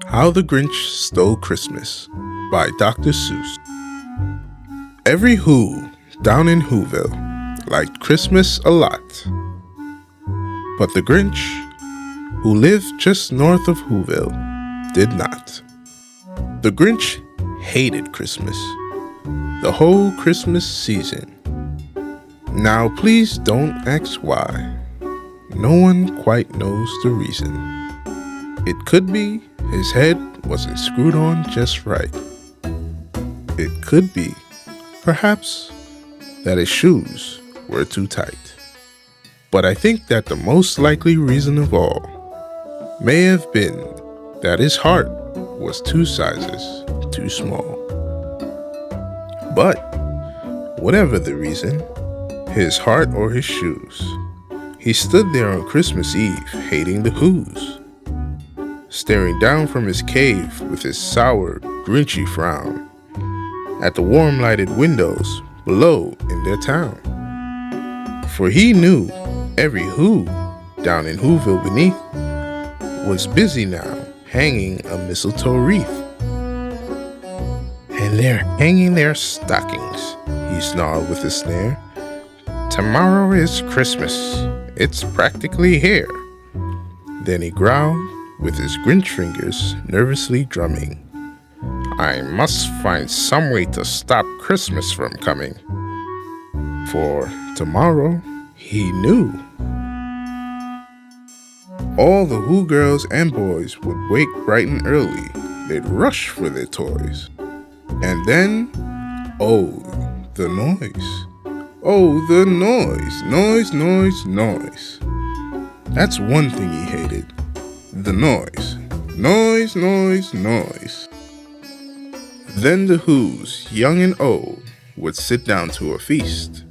How the Grinch Stole Christmas by Dr. Seuss. Every Who down in Who-ville liked Christmas a lot. But the Grinch, who lived just north of Who-ville, did not. The Grinch hated Christmas, the whole Christmas season. Now please don't ask why. No one quite knows the reason. It could be his head wasn't screwed on just right. It could be, perhaps, that his shoes were too tight. But I think that the most likely reason of all may have been that his heart was 2 sizes too small. But whatever the reason, his heart or his shoes, he stood there on Christmas Eve hating the Who's, staring down from his cave with his sour, Grinchy frown at the warm-lighted windows below in their town. For he knew every Who down in Who-ville beneath was busy now hanging a mistletoe wreath. And they're hanging their stockings, he snarled with a sneer. Tomorrow is Christmas. It's practically here. Then he growled, with his Grinch fingers nervously drumming. I must find some way to stop Christmas from coming. For tomorrow, he knew. All the Who girls and boys would wake bright and early. They'd rush for their toys. And then, oh, the noise. Oh, the noise, noise, noise, noise. That's one thing he hated. The noise. Noise, noise, noise. Then the Who's, young and old, would sit down to a feast.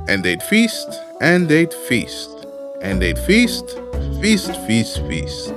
And they'd feast, and they'd feast. And they'd feast, feast, feast, feast.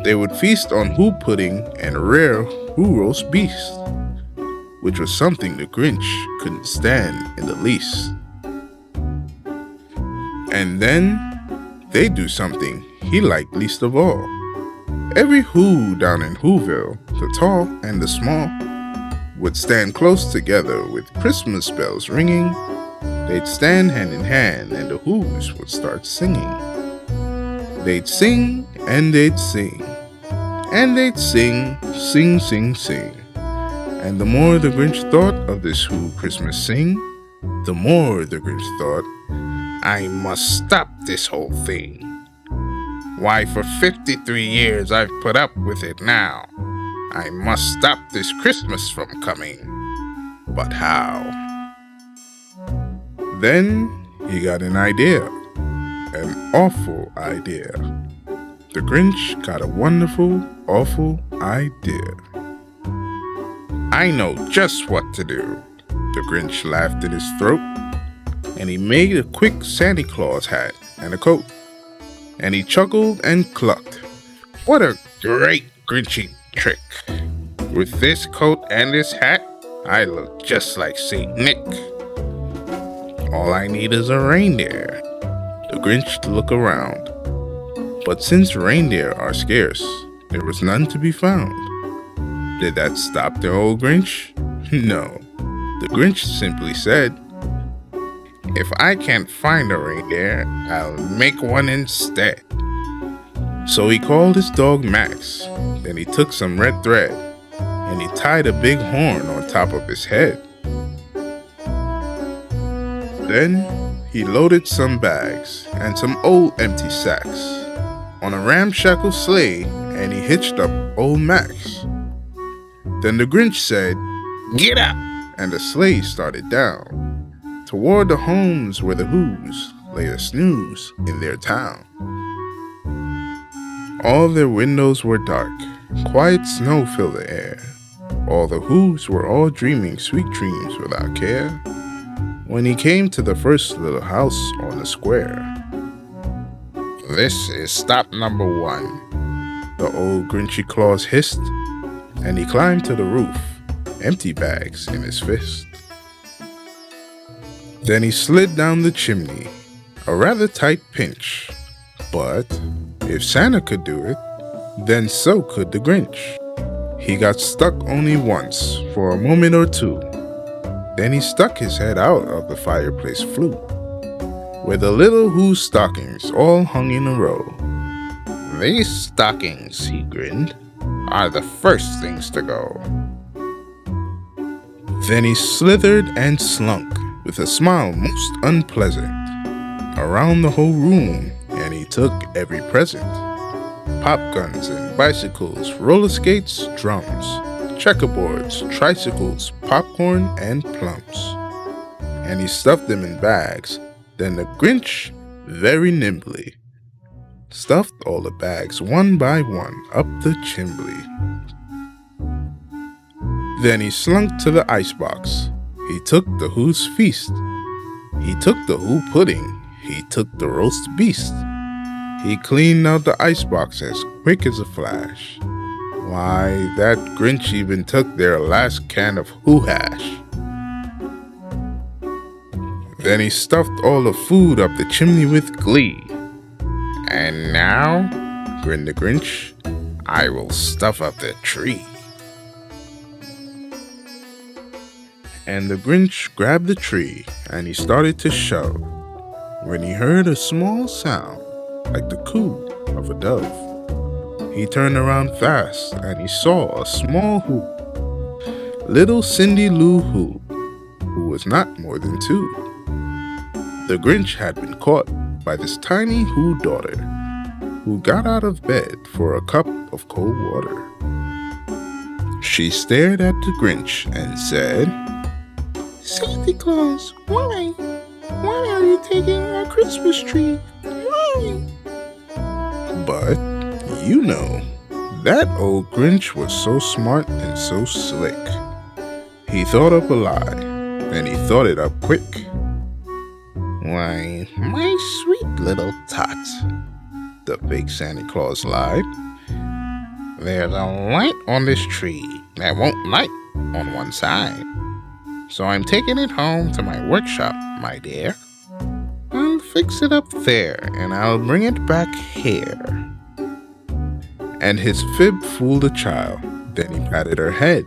They would feast on Who pudding and rare Who roast beast, which was something the Grinch couldn't stand in the least. And then they'd do something he liked least of all. Every Who down in Who-ville, the tall and the small, would stand close together with Christmas bells ringing. They'd stand hand in hand and the Who's would start singing. They'd sing and they'd sing. And they'd sing, sing, sing, sing. And the more the Grinch thought of this Who Christmas sing, the more the Grinch thought, I must stop this whole thing. Why, for 53 years I've put up with it now. I must stop this Christmas from coming. But how? Then he got an idea. An awful idea. The Grinch got a wonderful, awful idea. I know just what to do. The Grinch laughed in his throat, and he made a quick Santa Claus hat and a coat. And he chuckled and clucked. What a great Grinchy trick. With this coat and this hat, I look just like Saint Nick. All I need is a reindeer. The Grinch looked around. But since reindeer are scarce, there was none to be found. Did that stop the old Grinch? No. The Grinch simply said, if I can't find a reindeer, I'll make one instead. So he called his dog Max. Then he took some red thread and he tied a big horn on top of his head. Then he loaded some bags and some old empty sacks on a ramshackle sleigh and he hitched up old Max. Then the Grinch said, get up! And the sleigh started down toward the homes where the Who's lay a snooze in their town. All their windows were dark, quiet snow filled the air. All the Who's were all dreaming sweet dreams without care. When he came to the first little house on the square. This is stop number 1, the old Grinchy Claus hissed, and he climbed to the roof, empty bags in his fist. Then he slid down the chimney, a rather tight pinch, but if Santa could do it, Then so could the Grinch. He got stuck only once, for a moment or two. Then he stuck his head out of the fireplace flue, where the little Who stockings all hung in a row. "These stockings," he grinned, "are the first things to go." Then he slithered and slunk, with a smile most unpleasant, around the whole room, and he took every present. Pop guns and bicycles, roller skates, drums, checkerboards, tricycles, popcorn, and plums. And he stuffed them in bags. Then the Grinch, very nimbly, stuffed all the bags one by one up the chimbley. Then he slunk to the icebox. He took the Who's feast. He took the Who pudding. He took the roast beast. He cleaned out the icebox as quick as a flash. Why, that Grinch even took their last can of Who hash. Then he stuffed all the food up the chimney with glee. "And now," grinned the Grinch, "I will stuff up the tree." And the Grinch grabbed the tree and he started to shove, when he heard a small sound like the coo of a dove. He turned around fast and he saw a small Who, little Cindy Lou Who was not more than 2. The Grinch had been caught by this tiny Who daughter, who got out of bed for a cup of cold water. She stared at the Grinch and said, "Santa Claus, why? Why are you taking our Christmas tree? Why?" But, you know, that old Grinch was so smart and so slick. He thought up a lie, and he thought it up quick. "Why, my sweet little tot," the fake Santa Claus lied, "there's a light on this tree that won't light on one side. So I'm taking it home to my workshop, my dear. I'll fix it up there, and I'll bring it back here." And his fib fooled the child. Then he patted her head,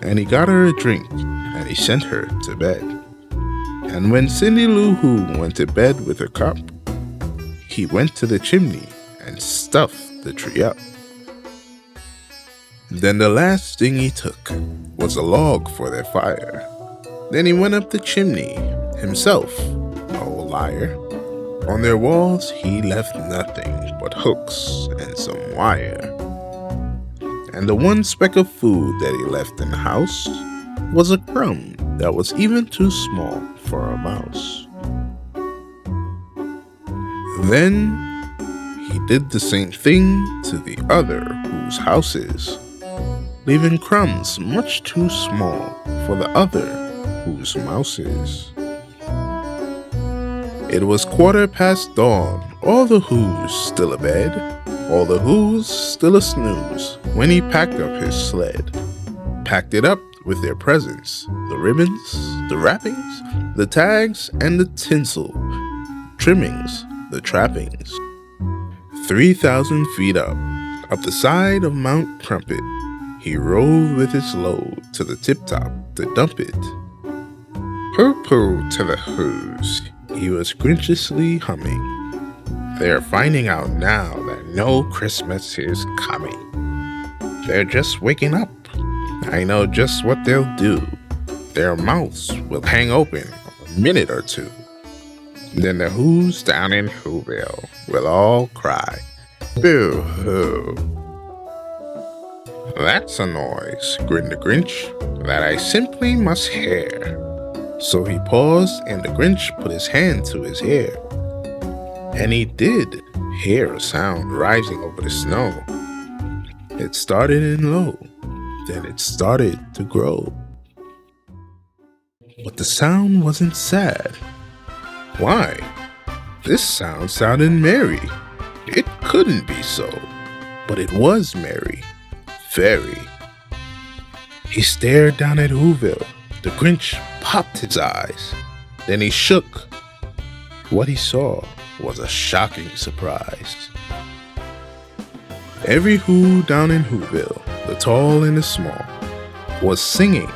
and he got her a drink, and he sent her to bed. And when Cindy Lou Who went to bed with her cup, he went to the chimney and stuffed the tree up. Then the last thing he took was a log for their fire. Then he went up the chimney himself, old liar. On their walls he left nothing but hooks and some wire. And the one speck of food that he left in the house was a crumb that was even too small for a mouse. Then he did the same thing to the other Whose houses, leaving crumbs much too small for the other Whose mouses. It was 1/4 dawn, all the Whos still abed, all the Whos still a snooze, when he packed up his sled. Packed it up with their presents, the ribbons, the wrappings, the tags, and the tinsel, trimmings, the trappings. 3,000 feet up the side of Mount Crumpet, he rode with his load to the tip-top to dump it. Pooh-pooh to the Whos, he was Grinchiously humming. They're finding out now that no Christmas is coming. They're just waking up. I know just what they'll do. Their mouths will hang open a minute or two. Then the Whos down in Who-ville will all cry, "Boo-hoo." "That's a noise," grinned the Grinch, "that I simply must hear." So he paused and the Grinch put his hand to his hair. And he did hear a sound rising over the snow. It started in low, then it started to grow. But the sound wasn't sad. Why? This sound sounded merry. It couldn't be so, but it was merry. Very. He stared down at Who-ville. The Grinch popped his eyes. Then he shook. What he saw was a shocking surprise. Every Who down in Who-ville, the tall and the small, was singing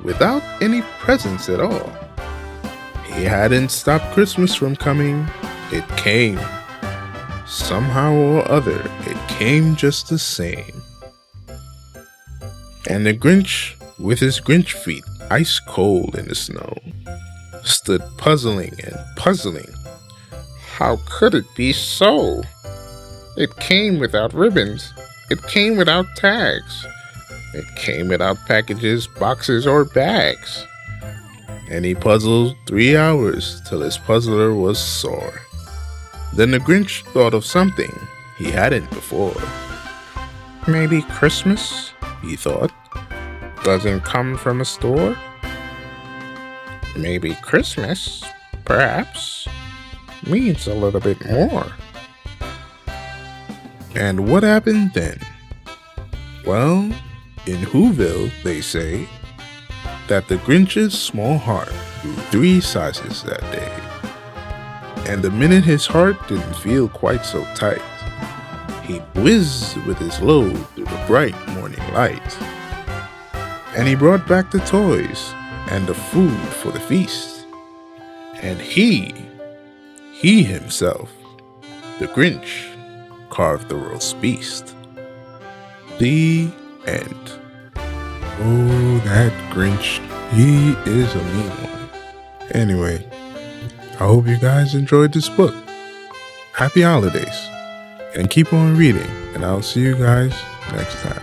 without any presents at all. He hadn't stopped Christmas from coming. It came. Somehow or other, it came just the same. And the Grinch, with his Grinch feet ice cold in the snow, stood puzzling and puzzling. How could it be so? It came without ribbons. It came without tags. It came without packages, boxes, or bags. And he puzzled 3 hours till his puzzler was sore. Then the Grinch thought of something he hadn't before. Maybe Christmas, he thought, doesn't come from a store? Maybe Christmas, perhaps, means a little bit more. And what happened then? Well, in Who-ville, they say that the Grinch's small heart grew 3 sizes that day. And the minute his heart didn't feel quite so tight, he whizzed with his load through the bright morning light. And he brought back the toys and the food for the feast. And he himself, the Grinch, carved the roast beast. The end. Oh, that Grinch, he is a mean one. Anyway, I hope you guys enjoyed this book. Happy holidays, and keep on reading, and I'll see you guys next time.